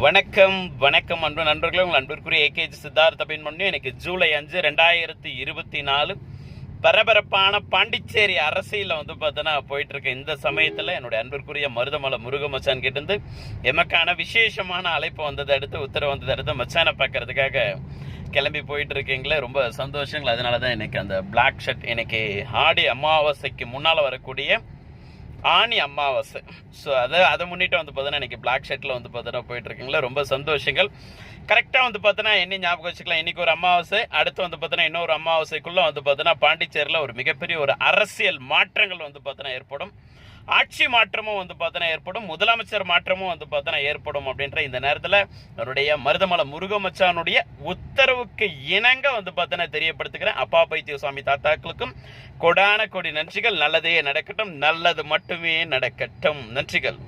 வணக்கம் வணக்கம் அன்பு நண்பர்களே, உங்கள் அன்பிற்குரிய ஏகேஜி சித்தார்த்த பின்மொழி. எனக்கு ஜூலை 5, 2024 பரபரப்பான பாண்டிச்சேரி அரசியலில் பார்த்தோன்னா போயிட்டுருக்க இந்த சமயத்தில் என்னுடைய அன்பிற்குரிய மருதமலை முருக மச்சான் கிட்டேருந்து எமக்கான விசேஷமான அழைப்பு வந்ததை அடுத்து உத்தரவு வந்ததை அடுத்து மச்சானை பார்க்கறதுக்காக கிளம்பி போயிட்டு இருக்கீங்களே, ரொம்ப சந்தோஷங்கள். அதனால தான் எனக்கு அந்த பிளாக் ஷர்ட், எனக்கு ஆடி அமாவாசைக்கு முன்னால் வரக்கூடிய ஆணி அமாவாசை. ஸோ அதை முன்னிட்டு பார்த்தோன்னா இன்றைக்கி பிளாக் ஷர்ட்டில் பார்த்தோன்னா போயிட்டுருக்கீங்களா, ரொம்ப சந்தோஷங்கள். கரெக்டாக பார்த்தோன்னா என்ன ஞாபகம் வச்சுக்கலாம், இன்றைக்கி ஒரு அமாவாசை, அடுத்து பார்த்தோன்னா இன்னொரு அமாவாசைக்குள்ளே பார்த்தோன்னா பாண்டிச்சேரியில் ஒரு மிகப்பெரிய ஒரு அரசியல் மாற்றங்கள் பார்த்தோன்னா ஏற்படும். ஆட்சி மாற்றமும் பார்த்தோன்னா ஏற்படும், முதலமைச்சர் மாற்றமும் பார்த்தோன்னா ஏற்படும். அப்படின்ற இந்த நேரத்தில் அவருடைய மருதமலை முருகமச்சானுடைய உத்தரவுக்கு இணங்க பார்த்தோன்னா தெரியப்படுத்துகிறேன். அப்பா பைத்திய சுவாமி தாத்தாக்களுக்கும் கொடான கொடி நன்றிகள். நல்லதே நடக்கட்டும், நல்லது மட்டுமே நடக்கட்டும். நன்றிகள்.